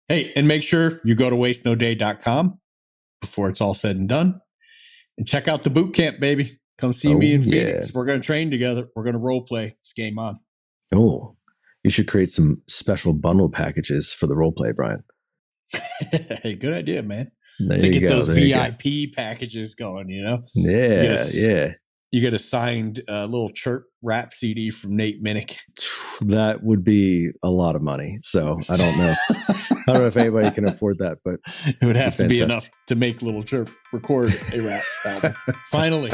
Hey, and make sure you go to wastenoday.com before it's all said and done and check out the boot camp, baby. Come see me in Phoenix. We're going to train together. We're going to role play. It's game on. Oh, you should create some special bundle packages for the role play, Brian. Hey, good idea, man. There you get go, those VIP packages going, you know? Yeah. You get a signed little chirp rap CD from Nate Minnick. That would be a lot of money. So I don't know. I don't know if anybody can afford that, but it would have to be enough to make Little Chirp record a rap album. Finally.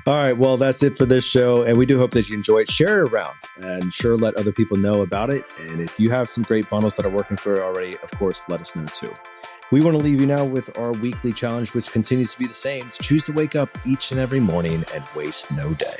All right. Well, that's it for this show. And we do hope that you enjoy it. Share it around and sure let other people know about it. And if you have some great bundles that are working for you already, of course, let us know too. We want to leave you now with our weekly challenge, which continues to be the same. Choose to wake up each and every morning and waste no day.